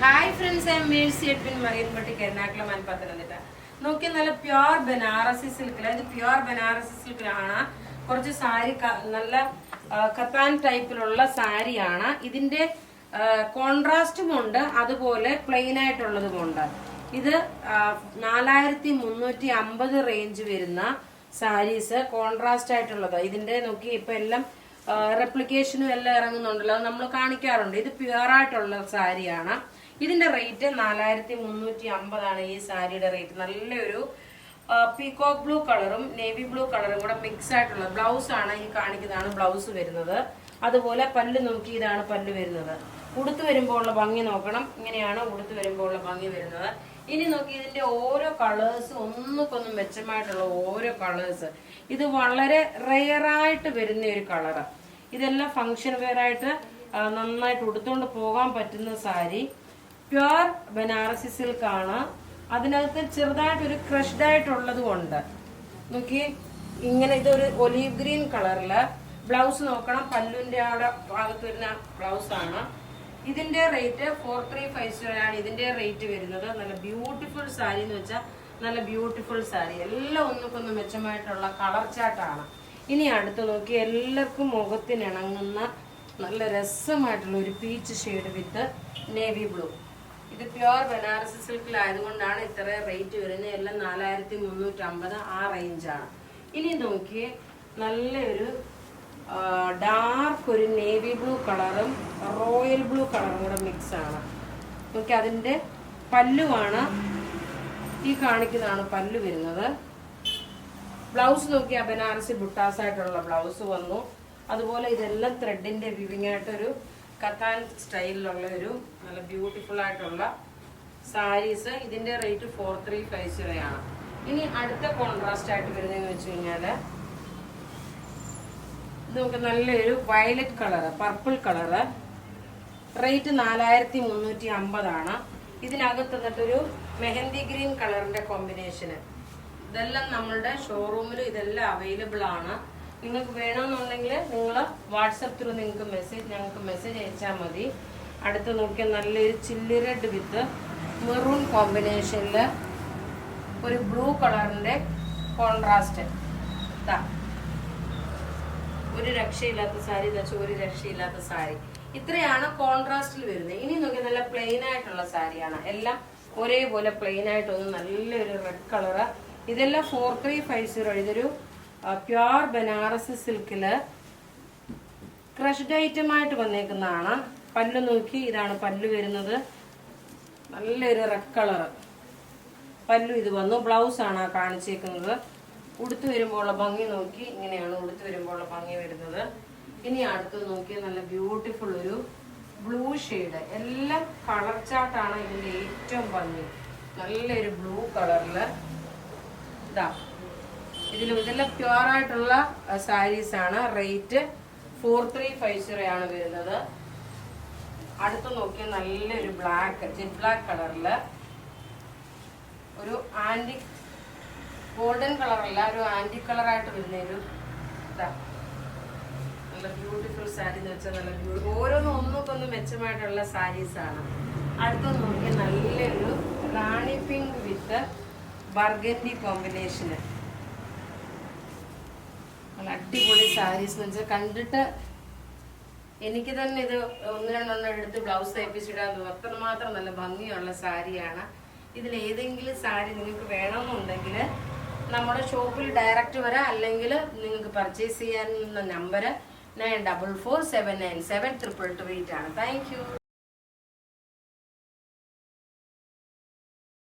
Hi friends, I am Mercy Edwin Mariyanpatti Ernakulam and Pathanamthitta. നോക്കി നല്ല pure Banarasi സിൽക്കിൽ, ഇത് പ്യുവർ ബനാറസി സിൽക്കിലാണ്. കുറച്ച് സാരി നല്ല കത്താൻ ടൈപ്പിലുള്ള സാരിയാണ്. ഇതിന്റെ കോൺട്രാസ്റ്റും ഉണ്ട്, അതുപോലെ പ്ലെയിൻ ആയിട്ടുള്ളതുമുണ്ട്. ഇത് 4350 റേഞ്ച് വരുന്ന സാരീസ് കോൺട്രാസ്റ്റ് ആയിട്ടുള്ളത്. ഇതിന്റെ നോക്കി ഇപ്പൊ എല്ലാം റെപ്ലിക്കേഷനും എല്ലാം ഇറങ്ങുന്നുണ്ടല്ലോ, അത് നമ്മൾ കാണിക്കാറുണ്ട്. ഇത് പ്യുവർ ആയിട്ടുള്ള സാരിയാണ്. ഇതിന്റെ റേറ്റ് 4350 ആണ്. ഈ സാരിയുടെ റേറ്റ് നല്ലൊരു പീകോക്ക് ബ്ലൂ കളറും നേവി ബ്ലൂ കളറും കൂടെ മിക്സ് ആയിട്ടുള്ള ബ്ലൗസ് ആണ്. ഈ കാണിക്കുന്നതാണ് ബ്ലൗസ് വരുന്നത്. അതുപോലെ പല്ല് നോക്കി, ഇതാണ് പല്ല് വരുന്നത്. ഉടുത്ത് വരുമ്പോൾ ഉള്ള ഭംഗി നോക്കണം, ഇങ്ങനെയാണ് ഉടുത്ത് വരുമ്പോൾ ഉള്ള ഭംഗി വരുന്നത്. ഇനി നോക്കി, ഇതിന്റെ ഓരോ കളേഴ്സ് ഒന്നുകൊന്നും മെച്ചമായിട്ടുള്ള ഓരോ കളേഴ്സ്. ഇത് വളരെ റെയറായിട്ട് വരുന്ന ഒരു കളറ്. ഇതെല്ലാം ഫങ്ഷൻ വെയർ ആയിട്ട് നന്നായിട്ട് ഉടുത്തോണ്ട് പോകാൻ പറ്റുന്ന സാരി. പ്യുവർ ബനാറസി സിൽക്ക് ആണ്. അതിനകത്ത് ചെറുതായിട്ടൊരു ക്രഷ്ഡ് ആയിട്ടുള്ളതും ഉണ്ട്. നോക്കി, ഇങ്ങനെ ഇതൊരു ഒലീവ് ഗ്രീൻ കളറില് ബ്ലൗസ് നോക്കണം. പല്ലുവിന്റെ അവിടെ ഭാഗത്ത് വരുന്ന ബ്ലൗസ് ആണ്. ഇതിന്റെ റേറ്റ് 4350 ആണ് ഇതിന്റെ റേറ്റ് വരുന്നത്. നല്ല ബ്യൂട്ടിഫുൾ സാരി എന്ന് വെച്ചാൽ നല്ല ബ്യൂട്ടിഫുൾ സാരി. എല്ലാം ഒന്നുകൊന്ന് മെച്ചമായിട്ടുള്ള കളർ ചാർട്ടാണ്. ഇനി അടുത്ത് നോക്കി, എല്ലാവർക്കും മുഖത്തിന് ഇണങ്ങുന്ന നല്ല രസമായിട്ടുള്ള ഒരു പീച്ച് ഷെയ്ഡ് വിത്ത് നേവി ബ്ലൂ. ഇത് പ്യുവർ ബനാറസി സിൽക്കിലായതുകൊണ്ടാണ് ഇത്ര റേറ്റ് വരുന്നത്. എല്ലാം 4350 ആ റേഞ്ചാണ്. ഇനി നോക്കി, നല്ലൊരു ഡാർക്ക് ഒരു നേവി ബ്ലൂ കളറും റോയൽ ബ്ലൂ കളറും കൂടെ മിക്സ് ആണ്. നോക്കി, അതിന്റെ പല്ലുവാണ് ഈ കാണിക്കുന്നതാണ് പല്ലു വരുന്നത്. ബ്ലൗസ് നോക്കി, ബനാറസി ബുട്ടാസ് ആയിട്ടുള്ള ബ്ലൗസ് വന്നു. അതുപോലെ ഇതെല്ലാം ത്രെഡിന്റെ വിവിങ് ആയിട്ടൊരു കത്താൻ സ്റ്റൈലിലുള്ള ഒരു നല്ല ബ്യൂട്ടിഫുൾ ആയിട്ടുള്ള സാരീസ്. ഇതിന്റെ റേറ്റ് 4350 ആണ്. ഇനി അടുത്ത കോൺട്രാസ്റ്റ് ആയിട്ട് വരുന്നതെന്ന് വെച്ച് കഴിഞ്ഞാല് നമുക്ക് നല്ലൊരു violet colour, purple colour. Rate 4350 ആണ്. ഇതിനകത്ത് എന്നിട്ടൊരു മെഹന്തി ഗ്രീൻ കളറിന്റെ കോമ്പിനേഷന്. ഇതെല്ലാം നമ്മളുടെ ഷോറൂമിൽ ഇതെല്ലാം അവൈലബിൾ ആണ്. നിങ്ങൾക്ക് വേണമെന്നുണ്ടെങ്കിൽ നിങ്ങൾ വാട്സപ്പ് ത്രൂ ഞങ്ങൾക്ക് മെസ്സേജ് അയച്ചാൽ മതി. അടുത്ത് നോക്കിയാൽ നല്ലൊരു ചില്ലി റെഡ് വിത്ത് മെറൂൺ കോമ്പിനേഷനിൽ ഒരു ബ്ലൂ കളറിന്റെ കോൺട്രാസ്റ്റ്. ഒരു രക്ഷയില്ലാത്ത സാരി എന്ന് വെച്ചാൽ ഒരു രക്ഷയില്ലാത്ത സാരി. ഇത്രയാണ് കോൺട്രാസ്റ്റിൽ വരുന്നത്. ഇനി നോക്കി, നല്ല പ്ലെയിൻ ആയിട്ടുള്ള സാരിയാണ്. എല്ലാം ഒരേപോലെ പ്ലെയിൻ ആയിട്ടൊന്ന് നല്ലൊരു റെഡ് കളറ്. ഇതെല്ലാം 4350. ഇതൊരു പ്യുവർ ബനാറസി സിൽക്കില് ക്രഷ്ഡ് ഐറ്റം ആയിട്ട് വന്നേക്കുന്നതാണ്. പല്ല് നോക്കി, ഇതാണ് പല്ല് വരുന്നത്. നല്ലൊരു റെഡ് കളറ് പല്ലു ഇത് വന്നു. ബ്ലൗസ് ആണ് കാണിച്ചേക്കുന്നത്. ഉടുത്ത് വരുമ്പോഴുള്ള ഭംഗി നോക്കി, ഇങ്ങനെയാണ് ഉടുത്ത് വരുമ്പോഴുള്ള ഭംഗി വരുന്നത്. ഇനി അടുത്ത് നോക്കി, നല്ല ബ്യൂട്ടിഫുൾ ഒരു ബ്ലൂ ഷെയ്ഡ്. എല്ലാം കളർ ചാർട്ടാണ് ഇതിന്റെ ഏറ്റവും ഭംഗി. നല്ലൊരു ബ്ലൂ കളറില് ഇതെല്ലാം പ്യുവർ ആയിട്ടുള്ള സാരീസ് ആണ്. റേറ്റ് 4350 ആണ് വരുന്നത്. അടുത്ത് നോക്കിയാൽ നല്ലൊരു ബ്ലാക്ക്, ജെറ്റ് ബ്ലാക്ക് കളറില് ഒരു ആന്റി ഗോൾഡൻ കളറല്ല, ഒരു ആന്റി കളറായിട്ട് വരുന്ന ഒരു നല്ല ബ്യൂട്ടിഫുൾ സാരി എന്ന് വെച്ചാൽ നല്ല ഓരോന്നും ഒന്നുകൊന്നും മെച്ചമായിട്ടുള്ള സാരീസ് ആണ്. അടുത്ത് നോക്കിയാൽ നല്ലൊരു റാണി പിങ്ക് വിത്ത് ബർഗൻഡി കോമ്പിനേഷന്. നല്ല അടിപൊളി സാരീസ് എന്ന് വെച്ചാൽ കണ്ടിട്ട് എനിക്ക് തന്നെ ഇത് 1-2 എടുത്ത് ബ്ലൗസ് തയ്പ്പിച്ചിടാൻ തോന്നും. അത്രമാത്രം നല്ല ഭംഗിയുള്ള സാരിയാണ്. ഇതിൽ ഏതെങ്കിലും സാരി നിങ്ങൾക്ക് വേണമെന്നുണ്ടെങ്കിൽ നമ്മുടെ ഷോപ്പിൽ ഡയറക്റ്റ് വരാം, അല്ലെങ്കിൽ നിങ്ങൾക്ക് പർച്ചേസ് ചെയ്യാനുള്ള നമ്പർ 9447972228 ആണ്. Thank you.